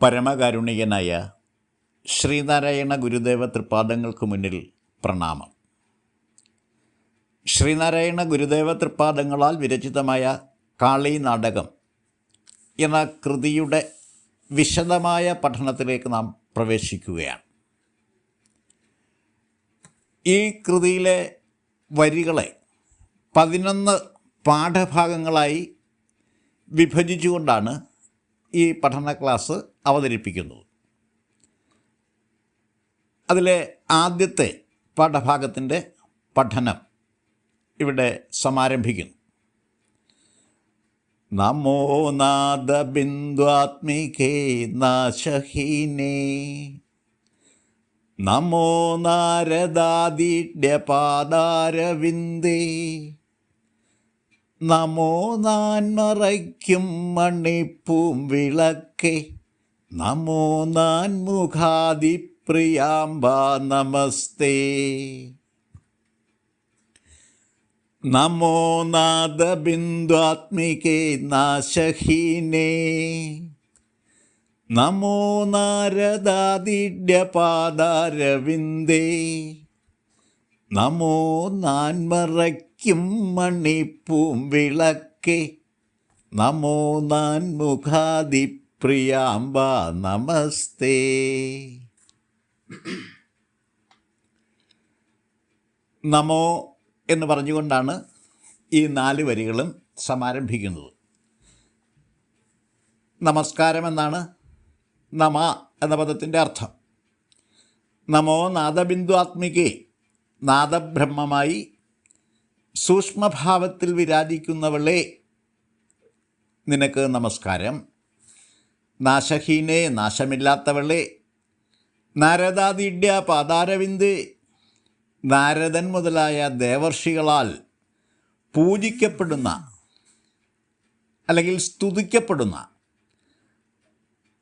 പരമകാരുണികനായ ശ്രീനാരായണ ഗുരുദേവ തൃപ്പാദങ്ങൾക്ക് മുന്നിൽ പ്രണാമം. ശ്രീനാരായണ ഗുരുദേവ തൃപ്പാദങ്ങളാൽ വിരചിതമായ കാളി നാടകം എന്ന കൃതിയുടെ വിശദമായ പഠനത്തിലേക്ക് നാം പ്രവേശിക്കുകയാണ്. ഈ കൃതിയിലെ വരികളെ 11 പാഠഭാഗങ്ങളായി വിഭജിച്ചുകൊണ്ടാണ് ഈ പഠന ക്ലാസ് അവതരിപ്പിക്കുന്നത്. അതിലെ ആദ്യത്തെ പാഠഭാഗത്തിൻ്റെ പഠനം ഇവിടെ സമാരംഭിക്കുന്നു. നമോ നാദബിന്ദുആത്മികേ നാശഹീനേ, നമോ നാരദാദിഡ്യപാദാരവിന്ദേ, നമോ നാൻമറയ്ക്കും മണിപ്പൂം വിളക്കേ, നമോ നാൻമുഖാദിപ്രിയാംബ നമസ്തേ. നമോ നാദബിന്ദുആത്മികേ നാശഹീനേ, നമോ നാരദാദിഡ്യപാദാരവിന്ദേ, നമോ നാൻമറയ്ക്കും മണിപ്പൂം വിളക്കേ, നമോ നാൻമുഖാദിപ്രിയാംബ നമസ്തേ. നമോ എന്ന് പറഞ്ഞുകൊണ്ടാണ് ഈ 4 വരികളും സമാരംഭിക്കുന്നത്. നമസ്കാരമെന്നാണ് നമ എന്ന പദത്തിൻ്റെ അർത്ഥം. നമോ നാദബിന്ദുആത്മികേ, നാദബ്രഹ്മമായി സൂക്ഷ്മഭാവത്തിൽ വിരാജിക്കുന്നവളെ നിനക്ക് നമസ്കാരം. നാശഹീനേ, നാശമില്ലാത്തവളെ. നാരദാദിഡ്യ പാദാരവിന്ദേ, നാരദൻ മുതലായ ദേവർഷികളാൽ പൂജിക്കപ്പെടുന്ന അല്ലെങ്കിൽ സ്തുതിക്കപ്പെടുന്ന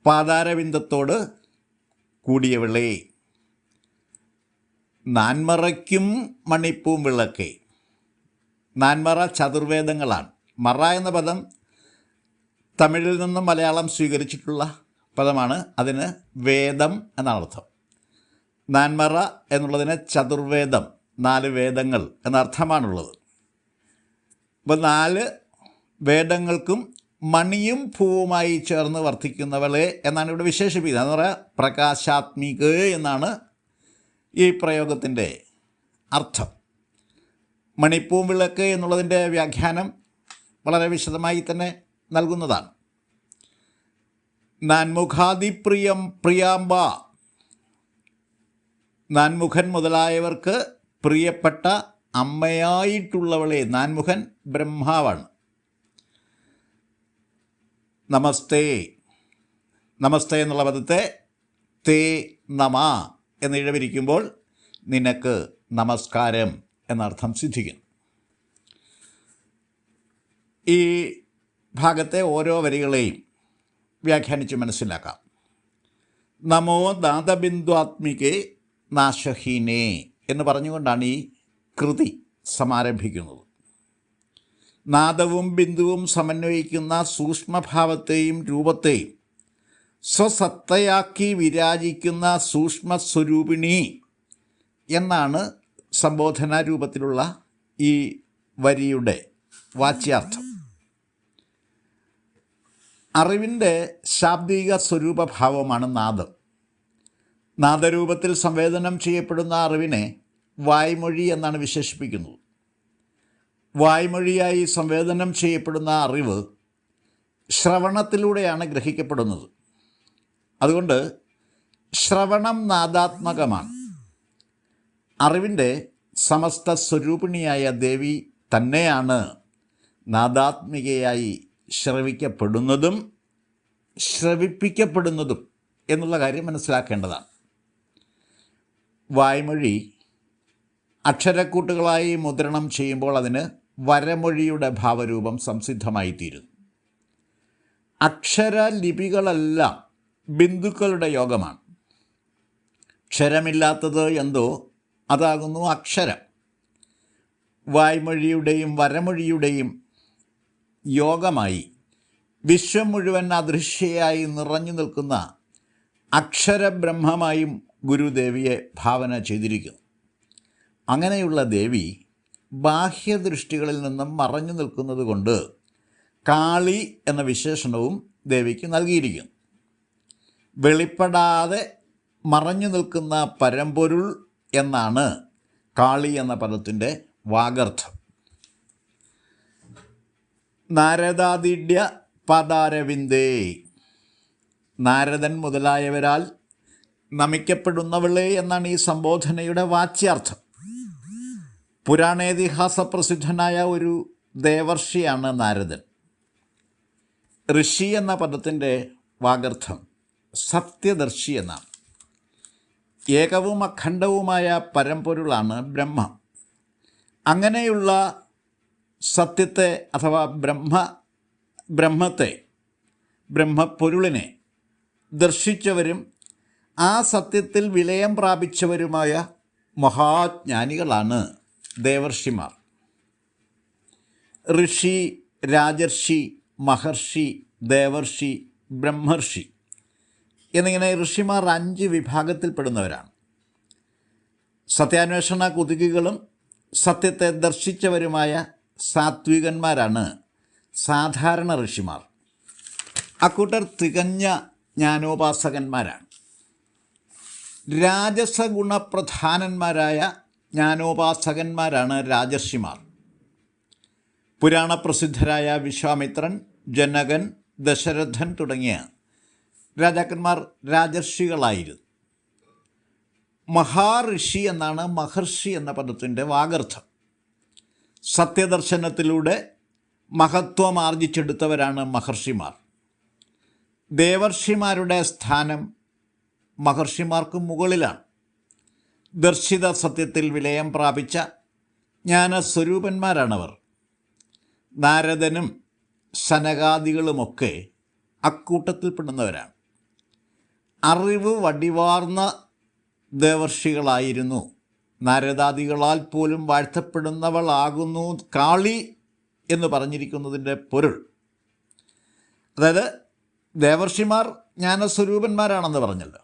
പാദാരവിന്ദത്തോട് കൂടിയവളെ. നാൻമറയ്ക്കും മണിപ്പൂം വിളക്കേ. നാൻമറ ചതുർവേദങ്ങളാണ്. മറ എന്ന പദം തമിഴിൽ നിന്നും മലയാളം സ്വീകരിച്ചിട്ടുള്ള പദമാണ്. അതിന് വേദം എന്നാണ് അർത്ഥം. നാൻമറ എന്നുള്ളതിന് ചതുർവേദം, 4 വേദങ്ങൾ എന്നർത്ഥമാണുള്ളത്. അപ്പോൾ 4 വേദങ്ങൾക്കും മണിയും പൂവുമായി ചേർന്ന് വർത്തിക്കുന്നവളെ എന്നാണ് ഇവിടെ വിശേഷിപ്പിക്കുന്നത്. എന്ന് പറയാം പ്രകാശാത്മിക എന്നാണ് ഈ പ്രയോഗത്തിൻ്റെ അർത്ഥം. മണിപ്പൂം വിളക്ക് എന്നുള്ളതിൻ്റെ വ്യാഖ്യാനം വളരെ വിശദമായി തന്നെ നൽകുന്നതാണ്. നാൻമുഖാദിപ്രിയം പ്രിയാംബ, നാൻമുഖൻ മുതലായവർക്ക് പ്രിയപ്പെട്ട അമ്മയായിട്ടുള്ളവളെ. നാൻമുഖൻ ബ്രഹ്മാവാണ്. നമസ്തേ, നമസ്തേ എന്നുള്ള പദത്തെ തേ നമ എന്ന് ഇഴവിരിക്കുമ്പോൾ നിനക്ക് നമസ്കാരം എന്നർത്ഥം സിദ്ധിക്കുന്നു. ഈ ഭാഗത്തെ ഓരോ വരികളെയും വ്യാഖ്യാനിച്ച് മനസ്സിലാക്കാം. നമോ നാദബിന്ദുആത്മികേ നാശഹീനേ എന്ന് പറഞ്ഞുകൊണ്ടാണ് ഈ കൃതി സമാരംഭിക്കുന്നത്. നാദവും ബിന്ദുവും സമന്വയിക്കുന്ന സൂക്ഷ്മഭാവത്തെയും രൂപത്തെയും സ്വസത്തയാക്കി വിരാജിക്കുന്ന സൂക്ഷ്മസ്വരൂപിണി എന്നാണ് സംബോധനാ രൂപത്തിലുള്ള ഈ വരിയുടെ വാച്യാർത്ഥം. അറിവിൻ്റെ ശാബ്ദിക സ്വരൂപഭാവമാണ് നാദം. നാദരൂപത്തിൽ സംവേദനം ചെയ്യപ്പെടുന്ന അറിവിനെ വായ്മൊഴി എന്നാണ് വിശേഷിപ്പിക്കുന്നത്. വായ്മൊഴിയായി സംവേദനം ചെയ്യപ്പെടുന്ന അറിവ് ശ്രവണത്തിലൂടെയാണ് ഗ്രഹിക്കപ്പെടുന്നത്. അതുകൊണ്ട് ശ്രവണം നാദാത്മകമാണ്. അറിവിൻ്റെ സമസ്ത സ്വരൂപിണിയായ ദേവി തന്നെയാണ് നാദാത്മികയായി ശ്രവിക്കപ്പെടുന്നതും ശ്രവിപ്പിക്കപ്പെടുന്നതും എന്നുള്ള കാര്യം മനസ്സിലാക്കേണ്ടതാണ്. വായ്മൊഴി അക്ഷരക്കൂട്ടുകളായി മുദ്രണം ചെയ്യുമ്പോൾ അതിന് വരമൊഴിയുടെ ഭാവരൂപം സംസിദ്ധമായിത്തീരുന്നു. അക്ഷരലിപികളെല്ലാം ബിന്ദുക്കളുടെ യോഗമാണ്. ക്ഷരമില്ലാത്തത് എന്തോ അതാകുന്നു അക്ഷരം. വായ്മൊഴിയുടെയും വരമൊഴിയുടെയും യോഗമായി വിശ്വം മുഴുവൻ അദൃശ്യയായി നിറഞ്ഞു നിൽക്കുന്ന അക്ഷരബ്രഹ്മമായും ഗുരുദേവിയെ ഭാവന ചെയ്തിരിക്കുന്നു. അങ്ങനെയുള്ള ദേവി ബാഹ്യദൃഷ്ടികളിൽ നിന്നും മറഞ്ഞു നിൽക്കുന്നത് കൊണ്ട് കാളി എന്ന വിശേഷണവും ദേവിക്ക് നൽകിയിരിക്കുന്നു. വെളിപ്പെടാതെ മറഞ്ഞു നിൽക്കുന്ന പരമ്പൊരുൾ എന്നാണ് കാളി എന്ന പദത്തിൻ്റെ വാഗർത്ഥം. നാരദാദിഡ്യ പാദാരവിന്ദേ, നാരദൻ മുതലായവരാൽ നമിക്കപ്പെടുന്നവളെ എന്നാണ് ഈ സംബോധനയുടെ വാച്യാർത്ഥം. പുരാണേതിഹാസ പ്രസിദ്ധനായ ഒരു ദേവർഷിയാണ് നാരദൻ. ഋഷി എന്ന പദത്തിൻ്റെ വാഗർത്ഥം സത്യദർശി എന്നാണ്. ഏകവും അഖണ്ഡവുമായ പരമ്പൊരുളാണ് ബ്രഹ്മം. അങ്ങനെയുള്ള സത്യത്തെ അഥവാ ബ്രഹ്മത്തെ, ബ്രഹ്മപ്പൊരുളിനെ ദർശിച്ചവരും ആ സത്യത്തിൽ വിലയം പ്രാപിച്ചവരുമായ മഹാജ്ഞാനികളാണ് ദേവർഷിമാർ. ഋഷി, രാജർഷി, മഹർഷി, ദേവർഷി, ബ്രഹ്മർഷി എന്നിങ്ങനെ ഋഷിമാർ 5 വിഭാഗത്തിൽപ്പെടുന്നവരാണ്. സത്യാന്വേഷണ കുതുകികളും സത്യത്തെ ദർശിച്ചവരുമായ സാത്വികന്മാരാണ് സാധാരണ ഋഷിമാർ. അക്കൂട്ടർ തികഞ്ഞ ജ്ഞാനോപാസകന്മാരാണ്. രാജസഗുണപ്രധാനന്മാരായ ജ്ഞാനോപാസകന്മാരാണ് രാജർഷിമാർ. പുരാണപ്രസിദ്ധരായ വിശ്വാമിത്രൻ, ജനകൻ, ദശരഥൻ തുടങ്ങിയ രാജാക്കന്മാർ രാജർഷികളായിരുന്നു. മഹാഋഷി എന്നാണ് മഹർഷി എന്ന പദത്തിൻ്റെ വാഗർത്ഥം. സത്യദർശനത്തിലൂടെ മഹത്വം ആർജിച്ചെടുത്തവരാണ് മഹർഷിമാർ. ദേവർഷിമാരുടെ സ്ഥാനം മഹർഷിമാർക്ക് മുകളിലാണ്. ദർശിത സത്യത്തിൽ വിലയം പ്രാപിച്ച ജ്ഞാനസ്വരൂപന്മാരാണവർ. നാരദനും സനകാദികളുമൊക്കെ അക്കൂട്ടത്തിൽപ്പെടുന്നവരാണ്. അറിവ് വടിവാർന്ന ദേവർഷികളായിരുന്നു. നാരദാദികളാൽ പോലും വാഴ്ത്തപ്പെടുന്നവളാകുന്നു കാളി എന്ന് പറഞ്ഞിരിക്കുന്നതിൻ്റെ പൊരുൾ. അതായത് ദേവർഷിമാർ ജ്ഞാനസ്വരൂപന്മാരാണെന്ന് പറഞ്ഞല്ലോ.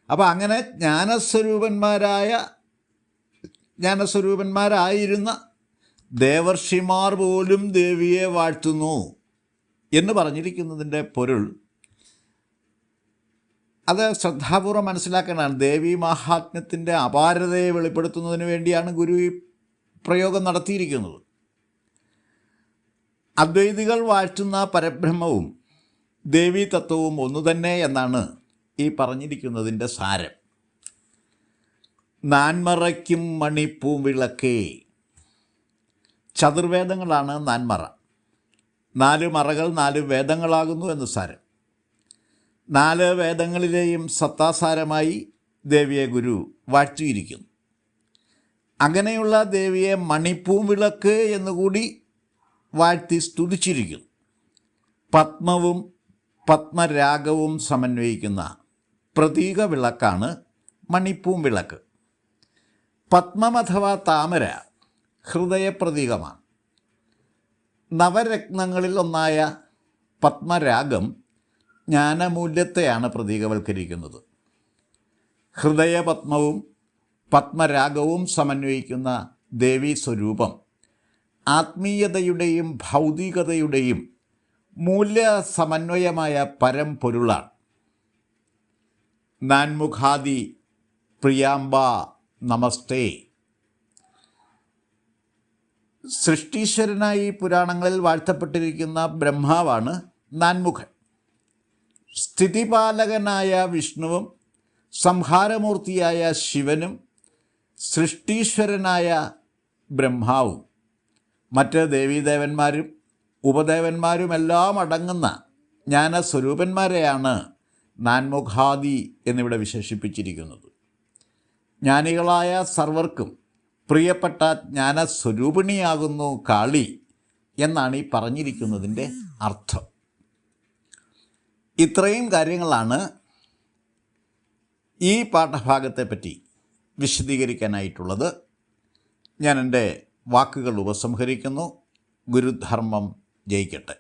അപ്പോൾ അങ്ങനെ ജ്ഞാനസ്വരൂപന്മാരായിരുന്ന ദേവർഷിമാർ പോലും ദേവിയെ വാഴ്ത്തുന്നു എന്ന് പറഞ്ഞിരിക്കുന്നതിൻ്റെ പൊരുൾ അത് ശ്രദ്ധാപൂർവം മനസ്സിലാക്കാനാണ്. ദേവീ മാഹാത്മ്യത്തിൻ്റെ അപാരതയെ വെളിപ്പെടുത്തുന്നതിന് വേണ്ടിയാണ് ഗുരു ഈ പ്രയോഗം നടത്തിയിരിക്കുന്നത്. അദ്വൈതികൾ വാഴ്ത്തുന്ന പരബ്രഹ്മവും ദേവീ തത്വവും ഒന്നുതന്നെ എന്നാണ് ഈ പറഞ്ഞിരിക്കുന്നതിൻ്റെ സാരം. നാൻമറയ്ക്കും മണിപ്പൂം വിളക്കേ. ചതുർവേദങ്ങളാണ് നാൻമറ. 4 മറകൾ 4 വേദങ്ങളാകുന്നു എന്ന് സാരം. 4 വേദങ്ങളിലെയും സത്താസാരമായി ദേവിയെ ഗുരു വാഴ്ത്തിയിരിക്കുന്നു. അങ്ങനെയുള്ള ദേവിയെ മണിപ്പൂം വിളക്ക് എന്നുകൂടി വാഴ്ത്തി സ്തുതിച്ചിരിക്കുന്നു. പത്മവും പത്മരാഗവും സമന്വയിക്കുന്ന പ്രതീക വിളക്കാണ് മണിപ്പൂം വിളക്ക്. പത്മം അഥവാ താമര ഹൃദയപ്രതീകമാണ്. നവരത്നങ്ങളിൽ ഒന്നായ പത്മരാഗം ജ്ഞാനമൂല്യത്തെയാണ് പ്രതീകവൽക്കരിക്കുന്നത്. ഹൃദയപത്മവും പത്മരാഗവും സമന്വയിക്കുന്ന ദേവീ സ്വരൂപം ആത്മീയതയുടെയും ഭൗതികതയുടെയും മൂല്യ സമന്വയമായ പരമ്പൊരുളാണ്. നാൻമുഖാദി പ്രിയാംബ നമസ്തേ. സൃഷ്ടീശ്വരനായി പുരാണങ്ങളിൽ വാഴ്ത്തപ്പെട്ടിരിക്കുന്ന ബ്രഹ്മാവാണ് നാൻമുഖൻ. സ്ഥിതിപാലകനായ വിഷ്ണുവും സംഹാരമൂർത്തിയായ ശിവനും സൃഷ്ടീശ്വരനായ ബ്രഹ്മാവും മറ്റ് ദേവീദേവന്മാരും ഉപദേവന്മാരുമെല്ലാം അടങ്ങുന്ന ജ്ഞാനസ്വരൂപന്മാരെയാണ് നാൻമുഖാദി എന്നിവിടെ വിശേഷിപ്പിച്ചിരിക്കുന്നത്. ജ്ഞാനികളായ സർവർക്കും പ്രിയപ്പെട്ട ജ്ഞാനസ്വരൂപിണിയാകുന്നു കാളി എന്നാണ് ഈ പറഞ്ഞിരിക്കുന്നതിൻ്റെ അർത്ഥം. ഇത്രയും കാര്യങ്ങളാണ് ഈ പാഠഭാഗത്തെപ്പറ്റി വിശദീകരിക്കാനായിട്ടുള്ളത്. ഞാൻ എൻ്റെ വാക്കുകൾ ഉപസംഹരിക്കുന്നു. ഗുരുധർമ്മം ജയിക്കട്ടെ.